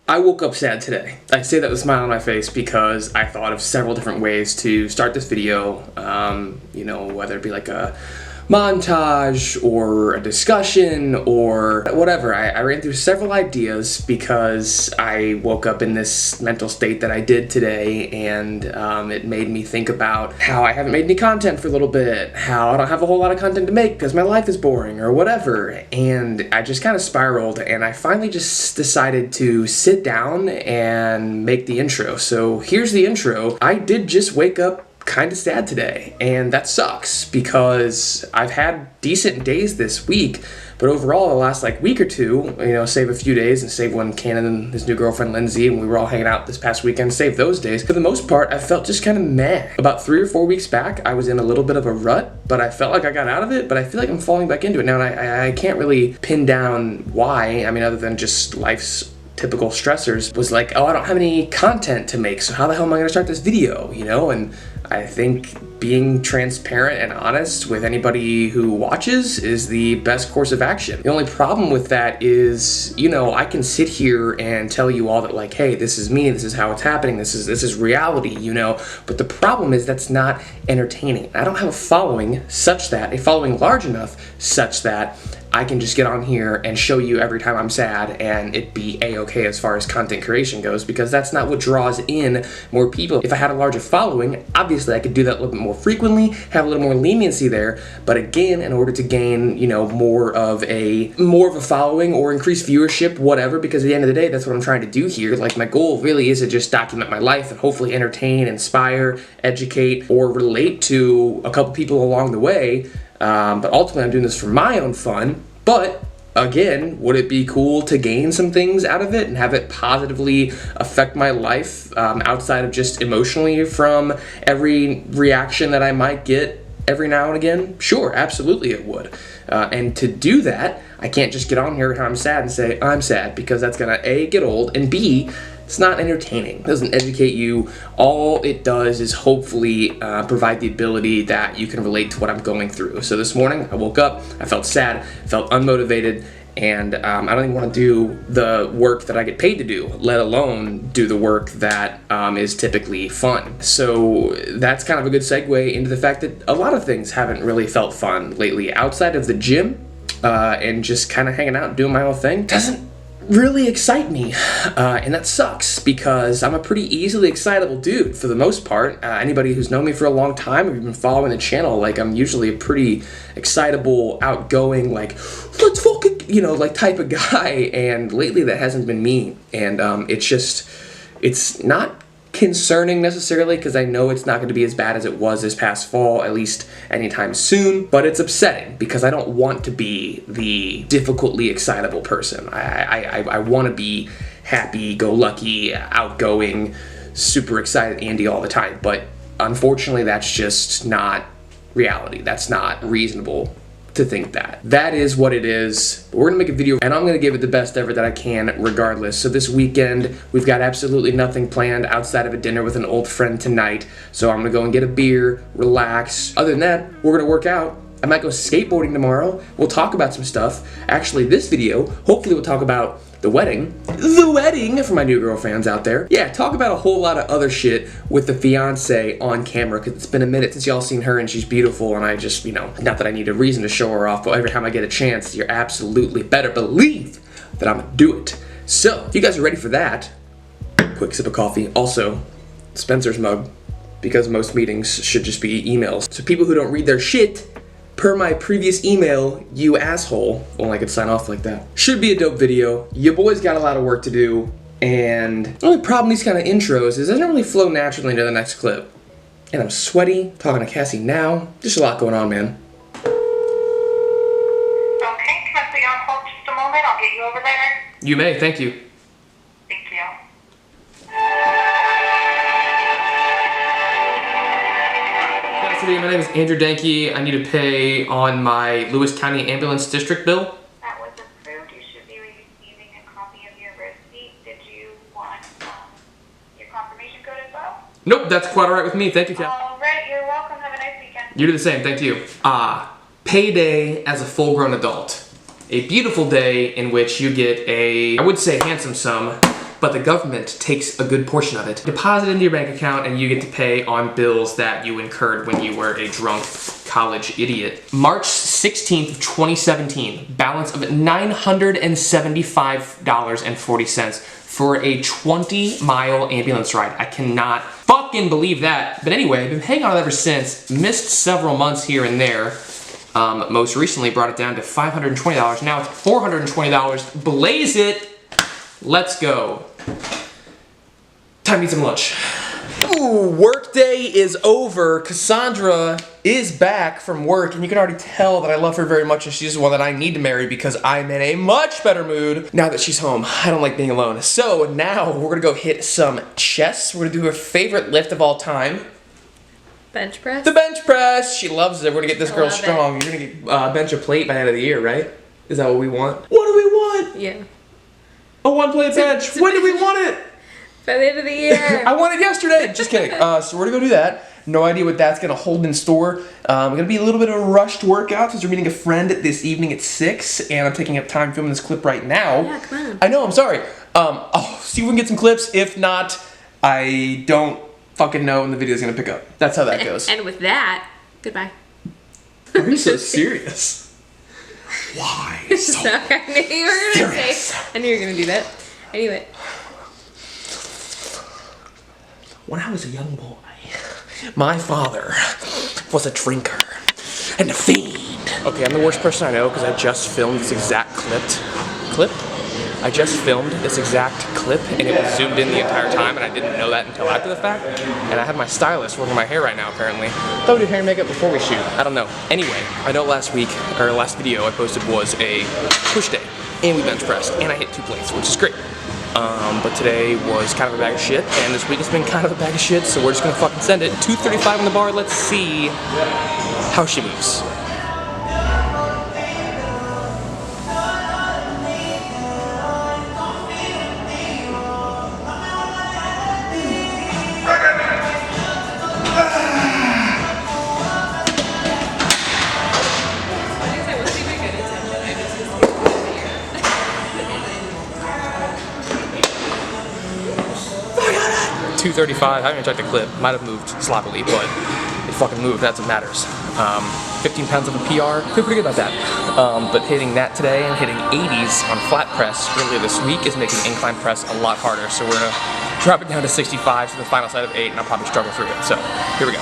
I woke up sad today. I say that with a smile on my face because I thought of several different ways to start this video, whether it be like a montage or a discussion or whatever. I ran through several ideas because I woke up in this mental state that I did today, and it made me think about how I haven't made any content for a little bit, how I don't have a whole lot of content to make because my life is boring or whatever, and I just kind of spiraled, and I finally just decided to sit down and make the intro. So here's the intro. I did just wake up kind of sad today, and that sucks because I've had decent days this week, but overall the last week or two, save a few days and save when Cannon and his new girlfriend Lindsay and we were all hanging out this past weekend, save those days. For the most part, I felt just kind of meh. About 3 or 4 weeks back, I was in a little bit of a rut, but I felt like I got out of it, but I feel like I'm falling back into it now, and I can't really pin down why. I mean, other than just life's typical stressors, was like, oh, I don't have any content to make, so how the hell am I gonna start this video, and I think being transparent and honest with anybody who watches is the best course of action. The only problem with that is, I can sit here and tell you all that, like, hey, this is me, this is how it's happening, this is reality, but the problem is that's not entertaining. I don't have a following large enough such that I can just get on here and show you every time I'm sad and it be a-okay as far as content creation goes, because that's not what draws in more people. If I had a larger following, obviously I could do that a little bit more frequently, have a little more leniency there, but again, in order to gain, more of a following or increase viewership, whatever, because at the end of the day, that's what I'm trying to do here. Like, my goal really is to just document my life and hopefully entertain, inspire, educate, or relate to a couple people along the way. But ultimately I'm doing this for my own fun. But again, would it be cool to gain some things out of it and have it positively affect my life outside of just emotionally from every reaction that I might get every now and again? Sure, absolutely it would. And to do that, I can't just get on here when I'm sad and say I'm sad, because that's gonna A, get old, and B, it's not entertaining. It doesn't educate you. All it does is hopefully provide the ability that you can relate to what I'm going through. So this morning, I woke up, I felt sad, felt unmotivated, and I don't even want to do the work that I get paid to do, let alone do the work that is typically fun. So that's kind of a good segue into the fact that a lot of things haven't really felt fun lately. Outside of the gym and just kind of hanging out and doing my own thing doesn't really excite me, and that sucks because I'm a pretty easily excitable dude for the most part. Anybody who's known me for a long time, or you've been following the channel, I'm usually a pretty excitable, outgoing, let's fucking, type of guy, and lately that hasn't been me, and it's not concerning necessarily, because I know it's not going to be as bad as it was this past fall, at least anytime soon, but it's upsetting because I don't want to be the difficultly excitable person. I want to be happy-go-lucky, outgoing, super excited Andy all the time, but unfortunately that's just not reality. That's not reasonable to think that. That is what it is. We're gonna make a video and I'm gonna give it the best ever that I can regardless. So this weekend, we've got absolutely nothing planned outside of a dinner with an old friend tonight. So I'm gonna go and get a beer, relax. Other than that, we're gonna work out. I might go skateboarding tomorrow. We'll talk about some stuff. Actually, this video, hopefully we'll talk about the wedding for my new girl fans out there. Yeah, talk about a whole lot of other shit with the fiance on camera, because it's been a minute since y'all seen her and she's beautiful, and I just, not that I need a reason to show her off, but every time I get a chance, you're absolutely better believe that I'm gonna do it. So, if you guys are ready for that, quick sip of coffee. Also, Spencer's mug, because most meetings should just be emails. So people who don't read their shit, per my previous email, you asshole. Only I could sign off like that. Should be a dope video. Your boy's got a lot of work to do, and the only problem with these kind of intros is it doesn't really flow naturally into the next clip. And I'm sweaty, talking to Cassie now. Just a lot going on, man. Okay, can I put you on hold just a moment? I'll get you over there. You may, thank you. Thank you. My name is Andrew Danke. I need to pay on my Lewis County Ambulance District bill. That was approved. You should be receiving a copy of your receipt. Did you want your confirmation code as well? Nope, that's quite alright with me. Thank you, Kat. Alright, you're welcome. Have a nice weekend. You do the same, thank you. Payday as a full-grown adult. A beautiful day in which you get a, I would say handsome sum, but the government takes a good portion of it, deposit into your bank account, and you get to pay on bills that you incurred when you were a drunk college idiot. March 16th, 2017, balance of $975.40 for a 20-mile ambulance ride. I cannot fucking believe that. But anyway, I've been paying on it ever since. Missed several months here and there. Most recently brought it down to $520. Now it's $420. Blaze it. Let's go. Time to eat some lunch. Ooh, work day is over. Cassandra is back from work, and you can already tell that I love her very much, and she's the one that I need to marry because I'm in a much better mood now that she's home. I don't like being alone. So now we're gonna go hit some chest. We're gonna do her favorite lift of all time. Bench press? The bench press. She loves it. We're gonna get this girl strong. You're gonna get bench a plate by the end of the year, right? Is that what we want? What do we want? Yeah. A one-plate bench. When do we want it? By the end of the year. I wanted yesterday. Just kidding. So we're gonna go do that. No idea what that's gonna hold in store. Gonna be a little bit of a rushed workout since we're meeting a friend this evening at 6, and I'm taking up time filming this clip right now. Yeah, come on. I know. I'm sorry. I'll see if we can get some clips. If not, I don't fucking know when the video's gonna pick up. That's how that goes. And with that, goodbye. Why are you so serious? Why? So I knew you were gonna say. I knew you were gonna do that. I knew it. When I was a young boy, my father was a drinker and a fiend. Okay, I'm the worst person I know because I just filmed this exact clip. I just filmed this exact clip and it was zoomed in the entire time, and I didn't know that until after the fact. And I have my stylist working my hair right now, apparently. Thought we'd do hair and makeup before we shoot. I don't know. Anyway, I know last video I posted was a push day, and we bench pressed, and I hit 2 plates, which is great. But today was kind of a bag of shit, and this week has been kind of a bag of shit, so we're just gonna fucking send it. 235 on the bar. Let's see how she moves. $235, I haven't even checked the clip, might have moved sloppily, but it fucking moved, that's what matters. 15 pounds of a PR, feel pretty good about that. But hitting that today and hitting 80s on flat press earlier this week is making incline press a lot harder, so we're gonna drop it down to 65 to the final set of 8, and I'll probably struggle through it, so here we go.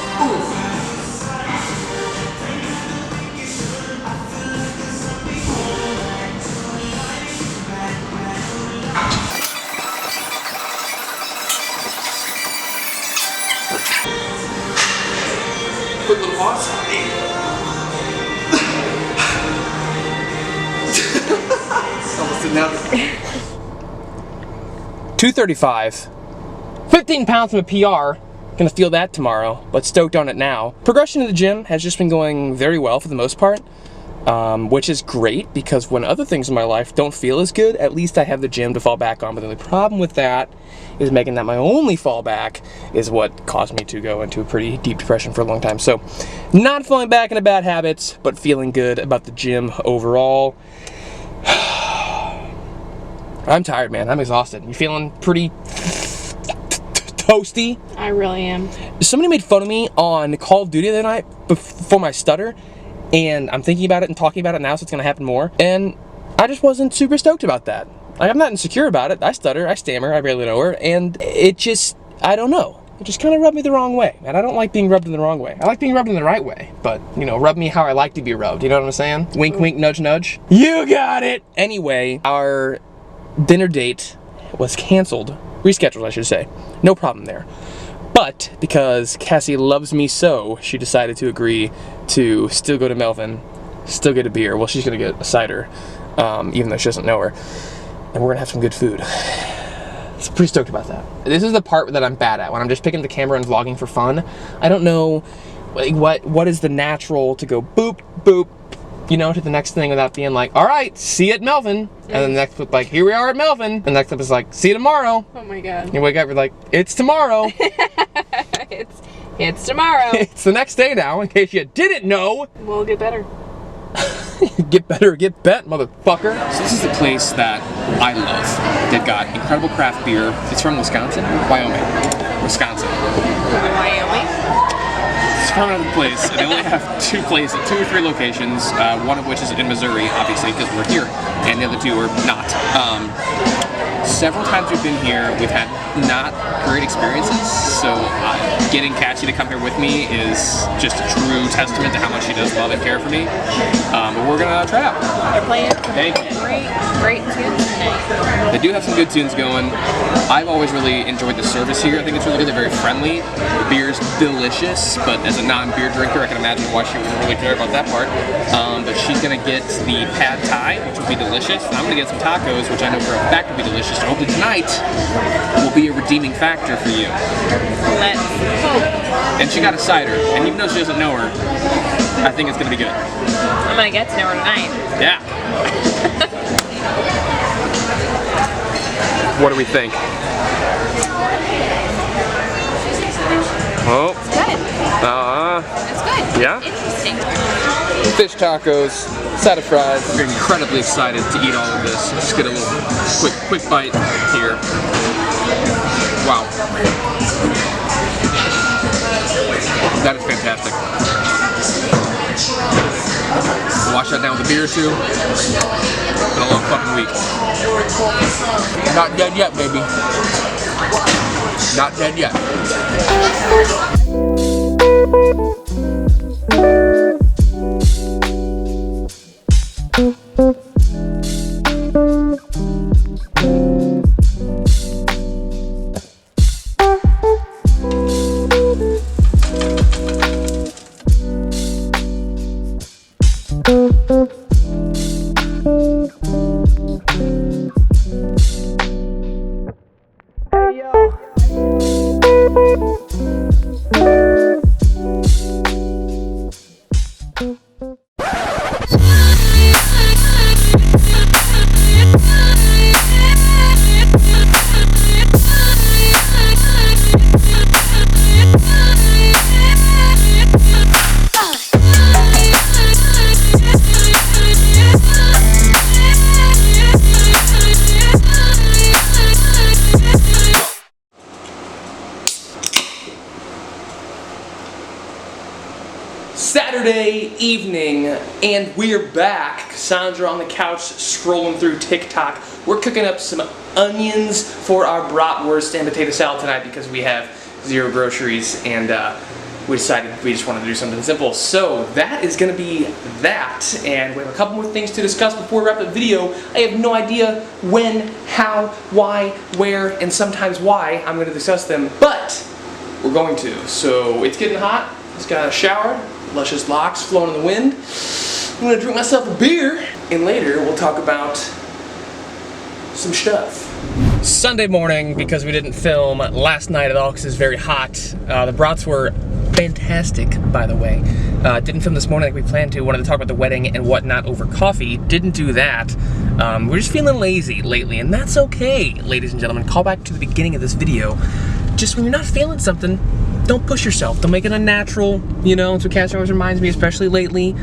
Quick little pause. Almost didn't happen. 235. 15 pounds from a PR. Gonna feel that tomorrow, but stoked on it now. Progression to the gym has just been going very well for the most part, which is great because when other things in my life don't feel as good, at least I have the gym to fall back on. But the only problem with that is making that my only fallback is what caused me to go into a pretty deep depression for a long time. So not falling back into bad habits, but feeling good about the gym overall. I'm tired, man. I'm exhausted. You feeling pretty toasty? I really am. Somebody made fun of me on Call of Duty the other night for my stutter, and I'm thinking about it and talking about it now, so it's gonna happen more. And I just wasn't super stoked about that. Like, I'm not insecure about it. I stutter, I stammer, I barely know her, and it just, I don't know. It just kind of rubbed me the wrong way, and I don't like being rubbed in the wrong way. I like being rubbed in the right way, but, you know, rub me how I like to be rubbed, you know what I'm saying? Wink, wink, nudge, nudge. You got it! Anyway, our dinner date was canceled, rescheduled, I should say. No problem there. But, because Cassie loves me so, she decided to agree to still go to Melvin, still get a beer. Well, she's gonna get a cider, even though she doesn't know her. And we're gonna have some good food. So pretty stoked about that. This is the part that I'm bad at, when I'm just picking up the camera and vlogging for fun. I don't know like, what is the natural to go boop, boop, you know, to the next thing without being like, all right, see you at Melvin. And then the next clip, like, here we are at Melvin. And the next clip is like, see you tomorrow. Oh my God. You wake up, you're like, it's tomorrow. It's tomorrow. It's the next day now, in case you didn't know. We'll get better. Get better, get bent, motherfucker. So this is the place that I love. They've got incredible craft beer. It's from Wisconsin? Wyoming. Wisconsin. Wyoming? It's from another place, and they only have two or three locations, one of which is in Missouri, obviously, because we're here, and the other two are not. Several times we've been here, we've had not great experiences, so getting Cassie to come here with me is just a true testament to how much she does love and care for me. But we're gonna try out. They're playing Thank you. great tunes tonight. They do have some good tunes going. I've always really enjoyed the service here. I think it's really good. They're very friendly. The beer's delicious, but as a non-beer drinker, I can imagine why she wouldn't really care about that part. But she's gonna get the pad thai, which will be delicious, and I'm gonna get some tacos, which I know for a fact will be delicious. So hopefully tonight will be a redeeming factor for you. Let's hope. And she got a cider, and even though she doesn't know her, I think it's gonna be good. I'm gonna get to know her tonight. Yeah. What do we think? Oh. It's good. It's good. Yeah? Interesting. Fish tacos, side of fries. We're incredibly excited to eat all of this. Just get a little quick bite here. Wow. That is fantastic. Wash that down with a beer or two. Been a long fucking week. Not dead yet, baby. Not dead yet. Saturday evening, and we're back. Cassandra on the couch scrolling through TikTok. We're cooking up some onions for our bratwurst and potato salad tonight because we have zero groceries, and we decided we just wanted to do something simple. So that is going to be that, and we have a couple more things to discuss before we wrap the video. I have no idea when, how, why, where, and sometimes why I'm going to discuss them, but we're going to. So it's getting hot. Just got showered. Luscious locks flowing in the wind. I'm gonna drink myself a beer, and later we'll talk about some stuff. Sunday morning, because we didn't film last night at all because it's very hot. The brats were fantastic, by the way. Didn't film this morning like we planned to. Wanted to talk about the wedding and whatnot over coffee. Didn't do that. We're just feeling lazy lately, and that's okay, ladies and gentlemen. Call back to the beginning of this video. Just when you're not feeling something, don't push yourself. Don't make it unnatural. You know, that's what Cassie always reminds me, especially lately.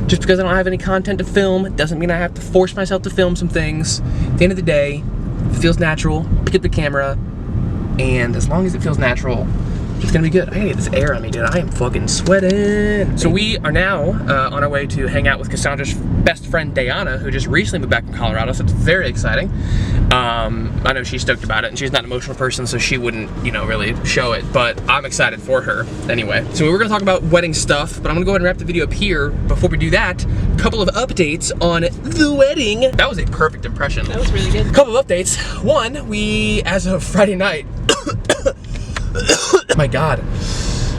Just because I don't have any content to film doesn't mean I have to force myself to film some things. At the end of the day, if it feels natural, pick up the camera, and as long as it feels natural, it's gonna be good. I hate this air on me, dude. I am fucking sweating. So we are now on our way to hang out with Cassandra's best friend, Diana, who just recently moved back from Colorado, so it's very exciting. I know she's stoked about it, and she's not an emotional person, so she wouldn't, you know, really show it, but I'm excited for her anyway. So we're gonna talk about wedding stuff, but I'm gonna go ahead and wrap the video up here. Before we do that, a couple of updates on the wedding. That was a perfect impression. That was really good. A couple of updates. One, we, as of Friday night, my God.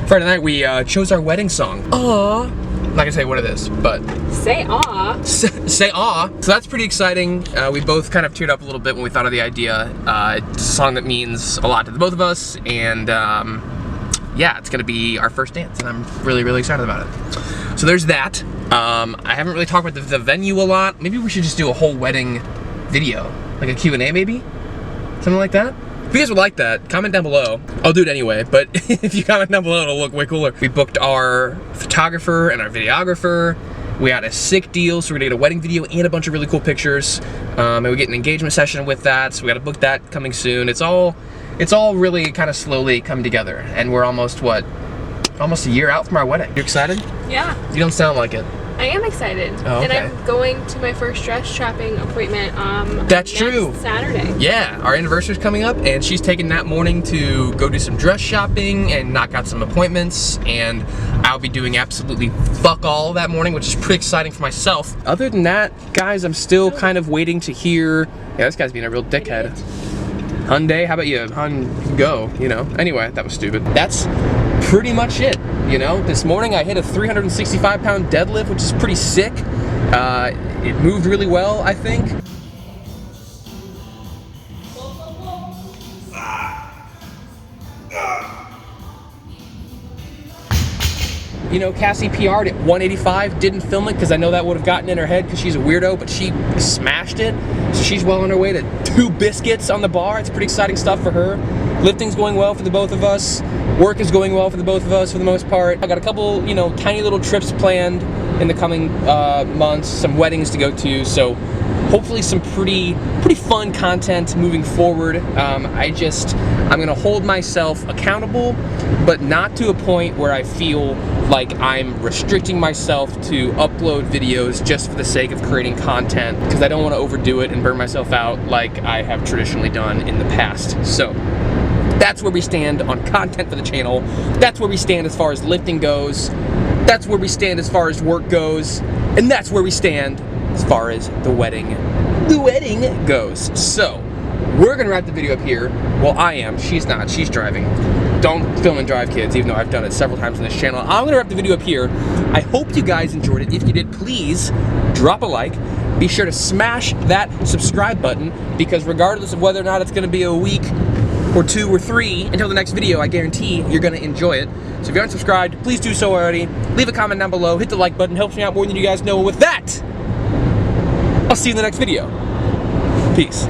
Friday night, we chose our wedding song. Aww. I'm not gonna say what it is, but Say aw. say aw. So that's pretty exciting. We both kind of teared up a little bit when we thought of the idea. It's a song that means a lot to the both of us, and yeah, it's gonna be our first dance, and I'm really, really excited about it. So there's that. I haven't really talked about the venue a lot. Maybe we should just do a whole wedding video, like a Q&A maybe? Something like that? If you guys would like that, comment down below. I'll do it anyway, but if you comment down below, it'll look way cooler. We booked our photographer and our videographer, We had a sick deal, so we're gonna get a wedding video and a bunch of really cool pictures. And we get an engagement session with that, so we gotta book that coming soon. It's all really kind of slowly come together, and we're almost, what, almost a year out from our wedding. You excited? Yeah. You don't sound like it. I am excited. Oh, okay. And I'm going to my first dress shopping appointment That's next true. Saturday. Yeah, our anniversary's coming up, and she's taking that morning to go do some dress shopping and knock out some appointments, and I'll be doing absolutely fuck all that morning, which is pretty exciting for myself. Other than that, guys, I'm still kind of waiting to hear, yeah, this guy's being a real dickhead. Hyundai, how about you? Hun, go, you know. Anyway, that was stupid. That's pretty much it, you know. This morning I hit a 365-pound deadlift, which is pretty sick. It moved really well, I think. You know, Cassie PR'd at 185, didn't film it because I know that would have gotten in her head because she's a weirdo, but she smashed it. So she's well on her way to 2 biscuits on the bar. It's pretty exciting stuff for her. Lifting's going well for the both of us. Work is going well for the both of us for the most part. I got a couple, you know, tiny little trips planned in the coming months, some weddings to go to, so hopefully some pretty fun content moving forward. I'm gonna hold myself accountable, but not to a point where I feel like I'm restricting myself to upload videos just for the sake of creating content, because I don't want to overdo it and burn myself out like I have traditionally done in the past. So that's where we stand on content for the channel. That's where we stand as far as lifting goes. That's where we stand as far as work goes. And that's where we stand as far as the wedding goes. So we're gonna wrap the video up here. Well, I am. She's not. She's driving. Don't film and drive, kids, even though I've done it several times on this channel. I'm gonna wrap the video up here. I hope you guys enjoyed it. If you did, please drop a like. Be sure to smash that subscribe button, because regardless of whether or not it's gonna be a week or 2 or 3 until the next video, I guarantee you're gonna enjoy it. So if you aren't subscribed, please do so already. Leave a comment down below, hit the like button, helps me out more than you guys know. With that, I'll see you in the next video. Peace.